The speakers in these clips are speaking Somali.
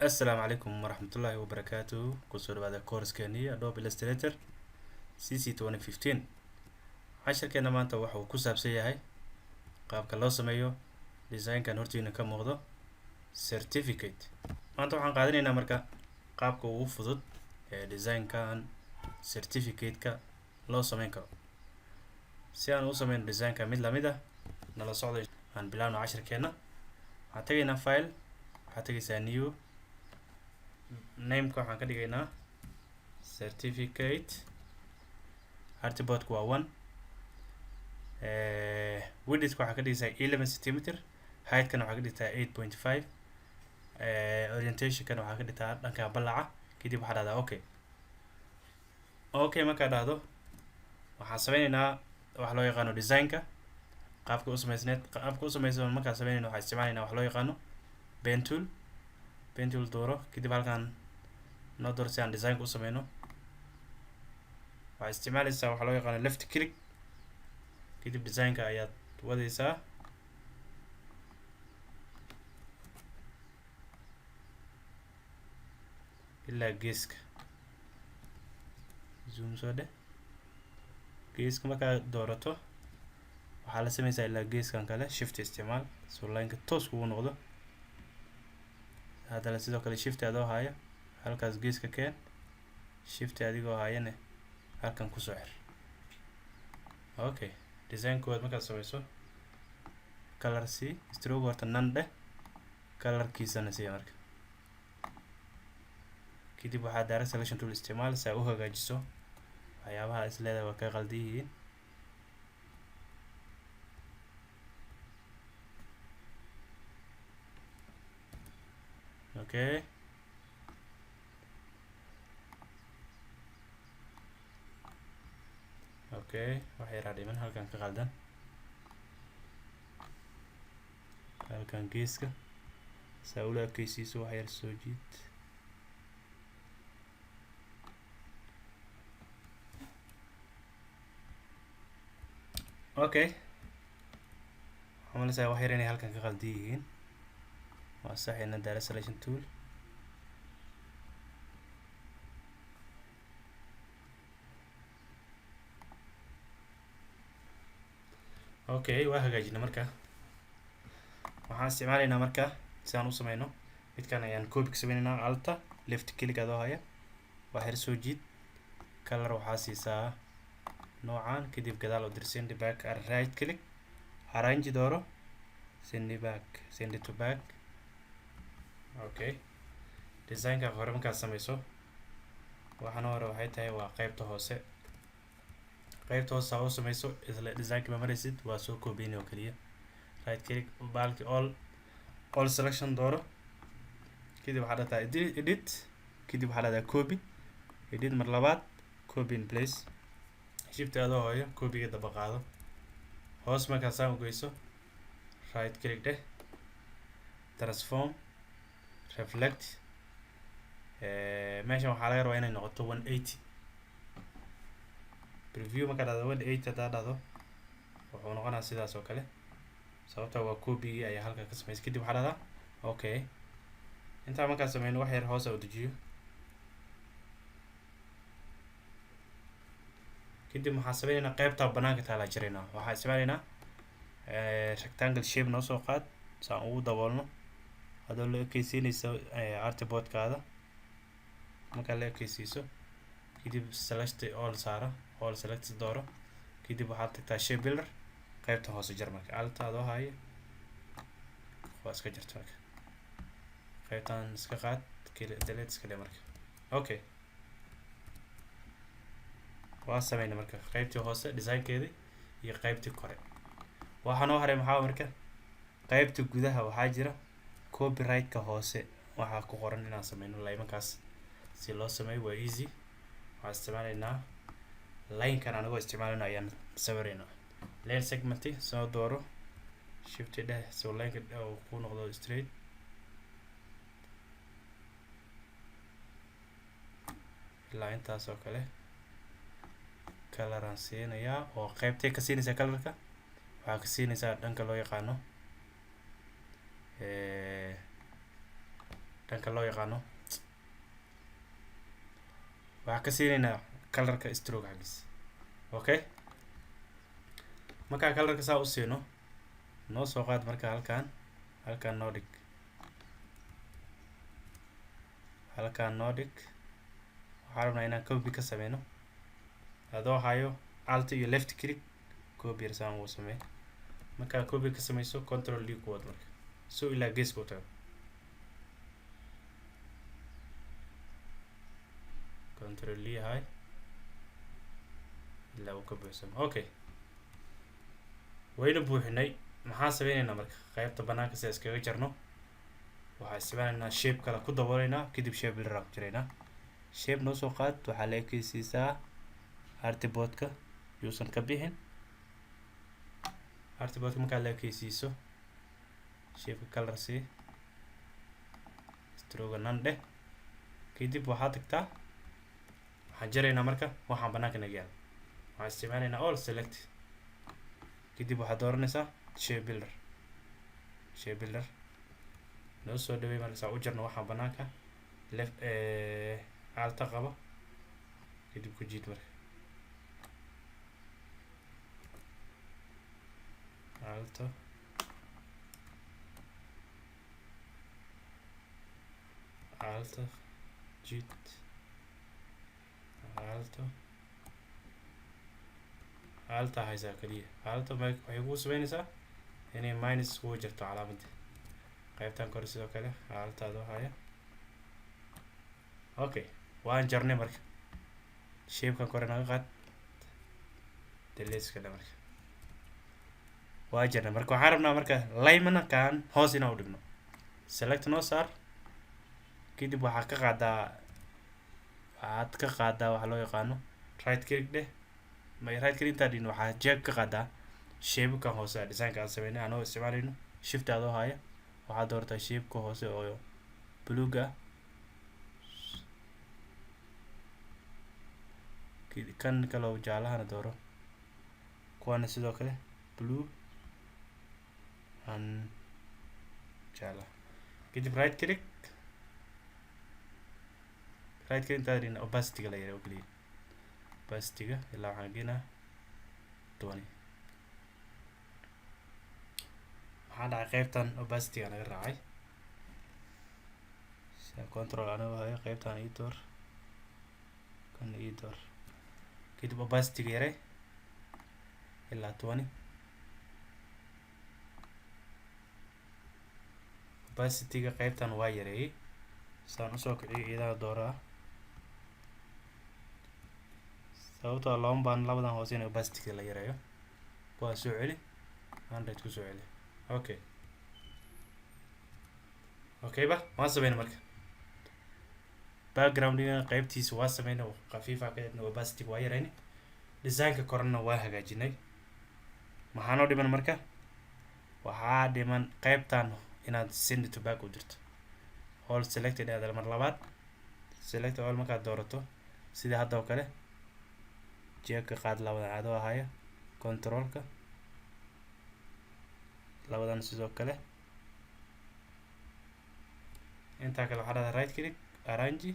السلام عليكم ورحمة الله وبركاته. كسر بعد كورس كاني Adobe Illustrator CC 2015 عشر كنا ما أنت وحو كسب سيهاي قاب كلا سميو ديزاين كان هرتينا كم وضع certificate ما أنت وحن قاعدين هنا مركا قاب كو وفضت ديزاين كان certificate كا لو سمين كا سيان وسمين ديزاين كان مثل مده نلا صعد عن بلانو عشر كنا هتجينا فايل هتجي new name ka waxaan ka dhigaynaa certificate artboard waa 1 width waxaan ka dhigaysaa 11 cm height kana waxaan ka dhigtaa 8.5 orientation kana waxaan ka dhigtaa dhanka ballaca kadib waxaa dhahdaa okay markaa dhahdo waxaan sameynaynaa wax loo yaqaano design-ka qaabka u samaysan markaa sameynayna waxaan isticmaalaynaa wax loo yaqaano pen tool dooro kadib halkan noo door si aan design-ka u sameyno waxaad isticmaalaysaa waxa loo yaqaano left click kadib design-ka ayaad wadaysaa ilaa geeska zoom soo dheh geeska markaa doorato waxaa la sameysaa ilaa geeskan kale shift isticmaal soo line-ka toos kugu noqdo haddana sidoo kale shift adoo haya halkaas geeska keen shift adigoo hayane halkan ku soo xir okay design kood markaad sameyso color si stroke horta none dheh colorkiisana si marka kadib waxaa direct selection tool isticmaal si aad u hagaajiso waxyaabaha isleedahay waa ka qaldan yihiin okay waxay raadhiman halkan ka qaldan halkan geeska saa ula ekaysiiso wax yar soo jiid okay waxaan malaysaa wax yar inay halkan ka qaldan yihiin waa sax ina direct selection tool okay waa hagaajina marka waxaan isticmaalaynaa marka si aan u sameyno midkan ayaan copy ka sameynaynaa alta left click adoo haya wax yar soo jiid color waxaa siisaa noocan kadib gadaal u dir send back right click arrange dooro send to back okay design-ka hore markaad sameyso waxaan hore waxay tahay waa qaybta hoose saa u sameyso isla design-ka ma maraysid waa soo koobiyeyna oo kaliya right click baalki all selection dooro kadib waxaa dhahdaa edit kadib waxaa dhahdaa copy edit mar labaad copy in place shift adoo hooyo copyga daba qaado hoos markaa saan u geyso right click dheh transform reflect meeshan waxaa laga rabaa inay noqoto 180 preview markaa dhahdo 180 hadaa dhahdo wuxuu noqonaa sidaas oo kale sababta waa copygii ayaa halka ka sameysay kadib waxaa dhahdaa okay intaa markaa sameyno wax yar hoos u dejiyo kadib waxaan sameynaynaa qaybta banaanka taalaa jiraynaa waxaan isticmaalaynaa rectangle shape noo soo qaad saan ugu daboolno adoo la ekaysiinaysa artboard-kaada markaa la ekaysiiso kadib select all saara all select dooro kadib waxaad tagtaa shape builder qaybta hoose jar marka alta adoo haya waa iska jarta marka qaybtan iska qaad delete iska dhe marka okay waa sameyna marka qaybtii hoose design-keedii iyo qaybtii kore waxaa noo haray maxaa marka qaybta gudaha waxaa jira copyright-ka hoose waxaa ku qoran inaan sameyno laymankaas si loo sameeyo waa easy waxaan isticmaalaynaa line-kan anagoo isticmaalana ayaan sawiraynaa line segment soo dooro shift dheh soo line-ka uu ku noqdo straight ilaa intaas oo kale color aan siinayaa oo qaybtay ka siinaysaa colorka waxaa ka siinaysaa dhanka loo yaqaano dhanka loo yaqaano waxaa ka siinaynaa colorka stroke xaggiis. Okay, markaa colorka saa u siino noo soo qaad marka halkaan noo dhig, halkaan noo dhig. waxaan rabnaa inaan copy ka sameyno adoo hayo alt iyo left click copy saan uu samee. markaa copy ka sameyso control D ku wad marka so ilaa gees ku tago, control D hay ilaa uu ka buuxsamo. Okay, wayna buuxinay. maxaan sameynaynaa marka qaybta banaanka si iskaga jarno? waxaan isticmaalaynaa shape kale ku dabooleynaa, kadib shape builder ku jiraynaa. shape noo soo qaad, waxaa la ekeysiisaa artboardka yuusan ka bixin. artboardka markaa la ekeysiiso shape color si stroke nande, kadib waxaad tagtaa waxaan jaraynaa marka waxaan banaanka naga yaal. waxaan isticmaalaynaa all select, kadib waxaad dooranaysaa shape builder noo soo dhawey. marka saa u jarno waxaan banaanka left alta qaba, kadib ku jiid marka alta jiid alta haysaa kaliya. alta waxay kugu sameynaysaa inay minus kugu jirto calaamadda qaybtan kore. sidoo kale alta adoo haya. okay, waan jarnay marka shapekan kore naga qaad, deleteska marka waa jarnay. marka waxaan rabnaa marka laymankan hoos inaan u dhigno. select noo saar, kadib waxaad ka qaadaa waxa loo yaqaano right click dheh. right click intaa dhigno waxaa jeeg ka qaadaa shapekan hoose design aan sameynay anoo isticmaalayno shift adoo haya. waxaad doortaa shapeka hoose oo buluug ah, kan kale oo jaalahana dooro, kuwana sidoo kale blue and jaala. kadib right click intaa dhigno opacity la yiraahdo kaliya, opacity ilaa waxaan geenaa 20. waxaan dhacay qaybtan opacity naga raacay. control anoo hayo qaybtan ii door, kan ii door, kadib opacity yaray ilaa 20. opacity qaybtan waa yareeyay. saan usoo kiciyo idaha dooraa sababtoo lama baan labadan hoose in opacity la yareeyo. waa soo celi 100 ku soo celi. okay ba waan sameynay marka background-ga qaybtiisa waa sameynay oo khafiif ah, kadibna opacity waa yareynay. design-ka korena waa hagaajinay. maxaa noo dhiman marka? waxaa dhiman qaybtan inaad send to back u dirto. all selected aad mar labaad select all markaad doorato sida hadda oo kale jeegka qaad labadan adoo haya controlka labadan sidoo kale. intaa kale waxaa dhahdaa right click arrange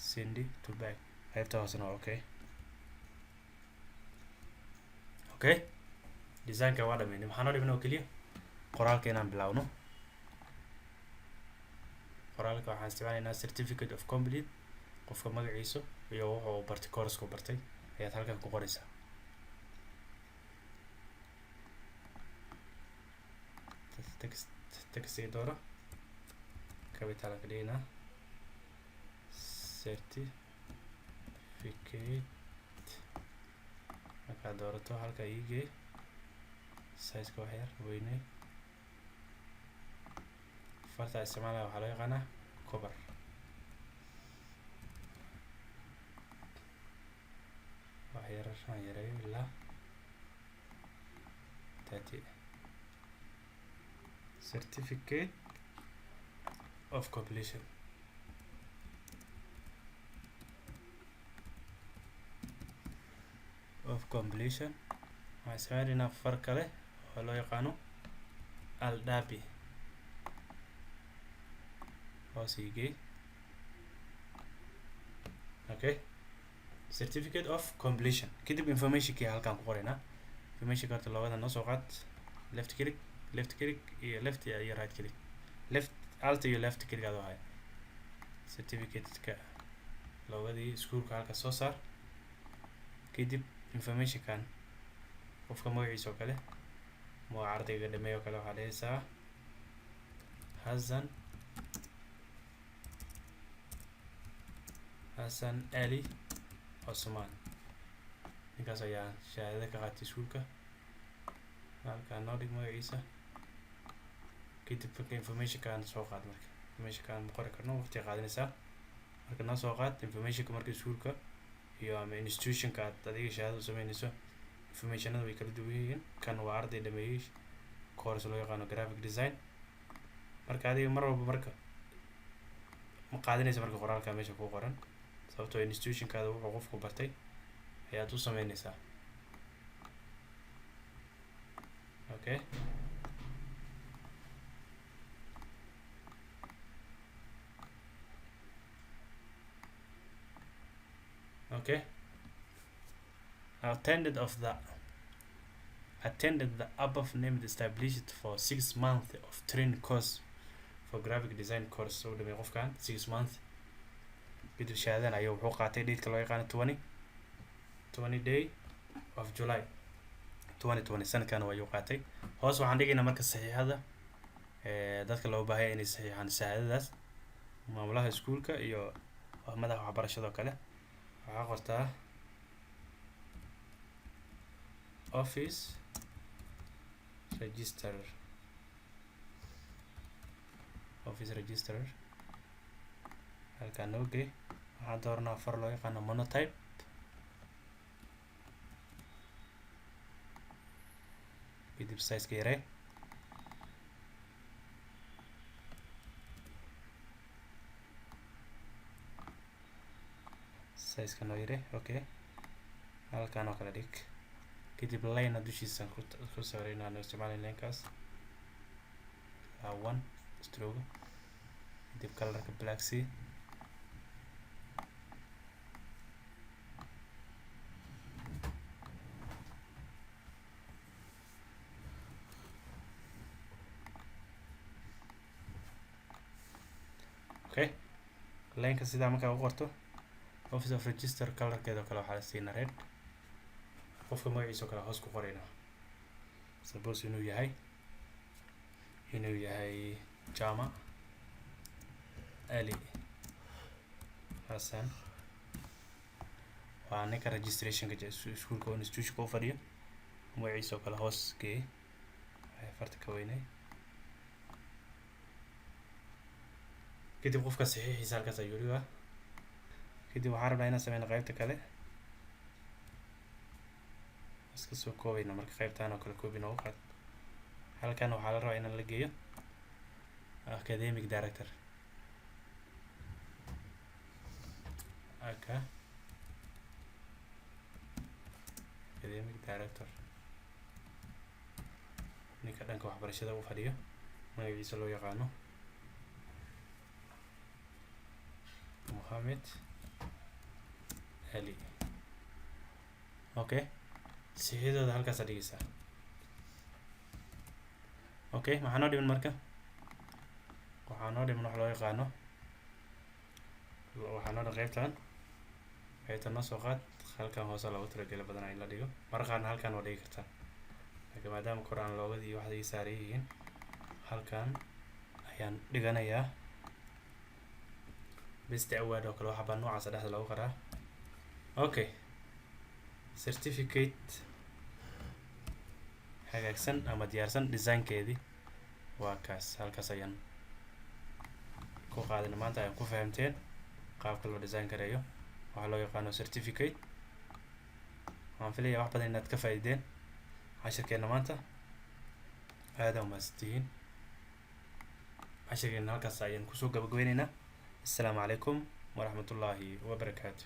send to back qaybta hoosena okay. design-ka waa dhameynay. maxaa noo dhiman oo keliya qoraalka inaan bilaawno. qoraalka waxaan isticmaalaynaa certificate of complete, qofka magaciisa iyo wuxuu bartay course-ku bartay ayaad halkan ku qoraysaa. text dooro capital ka dhigna certificate. markaad doorato halka ii gee size-ka wax yar weynay. farta isticmaalaya waxaa loo yaqaanaa cover. wax yarashaan yareeyo ilaa 30. certificate of completion. waxaan isticmaalaynaa far kale oo loo yaqaano aldabi. hoos igee. Okay, certificate of completion. Kadib informationkii halkaan ku qoraynaa. Informationka horta labada noo soo qaad. Left click iyo left iyo right click. Left alt iyo left click aad wahay. Certificate-ka labadii iskuulka halka soo saar. Kadib informationkan qofka magaciisa oo kale ma ardayga dhameeyo kale waxaa dhehaysaa Hassan Ali Osman. Ninkaas ayaa shahaadada ka qaatay iskuulka. Halkaan noo dhig magaciisa. Kadib marka informationkan soo qaad marka. Informationkan ma qori karno waqti qaadanaysaa. Marka noo soo qaad informationka marka iskuulka iyo ama institutionka aad adiga shahaadada u samaynayso. Informationada way kala duwan yihiin. Kan waa arday dhameeyay course loo yaqaano graphic design. Marka adiga mar walba marka ma qaadanaysa marka qoraalka meesha ku qoran. Sababtoo institutionkaada wuxuu qofku bartay ayaad u samaynaysaa. Okay, okay. Attended the above named established for 6 months of training course for graphic design course. So dhamay qofkan 6 months kadib shahaadana ayuu wuxuu qaatay date-ka loo yaqaano 20 day of July 2020 sanadkan ayuu qaatay. Hoos waxaan dhigaynaa marka saxiixada dadka loo baahay inay saxiixaan shahaadadaas maamulaha iskuulka iyo madaxa waxbarashada kale. Waxaa qortaa office registrar halkaan okay. waxaan dooranaa far loo yaqaano monotype. kadib size-ka yaree. size-ka noo yaree. Okay, halkaan oo kala dhig. kadib line dushiisa ku saarayna aan isticmaalay linekaas 1 stroke. kadib colorka black sea. Okay, lineka sidaa markaa u qorto office of register colorkeeda kale waxaa la siinaa red. qofka magaciisa kale hoos ku qorayna. Suppose inuu yahay Jama Ali Hassan. waa ninka registrationka iskuulka oo institutionka u fadhiyo. magaciisa kale hoos gee farta ka weynay. kadib qofka saxiixiisa halkaas ayuu dhigaa. kadib waxaan rabnaa inaan sameyno qaybta kale. iska soo koobayna marka qaybtaan oo kale koobi noogu qaad. halkan waxaa la rabaa inaan la geeyo academic director. academic director ninka dhanka waxbarashada u fadhiyo magaciisa loo yaqaano Mohamed Ali. Okay, saxiixdooda halkaas aad dhigaysaa. Okay, maxaa noo dhiman marka? waxaa noo dhiman wax loo yaqaano waxaa noo dhiman qaybtan noo soo qaad. halkan hoose loogu talagalay badanaa in la dhigo. marka qaarna halkan waa dhigi kartaa. laakiin maadaama kor aan loogada iyo waxda ii saaran yihiin halkan ayaan dhiganayaa. best award oo kale waxa baa noocaas dhexda lagu qaraa. Okay, certificate hagaagsan ama diyaarsan design-keedii waa kaas. halkaas ayaan ku qaadana. maanta ayaan ku fahamteen qaabka loo design gareeyo waxaa loo yaqaano certificate. waxaan filayaa wax badan inaad ka faa'iideen cashirkeena maanta. aad u mahadsantihiin. cashirkeena halkaas ayaan kusoo gabagabeynaynaa. السلام عليكم ورحمة الله وبركاته.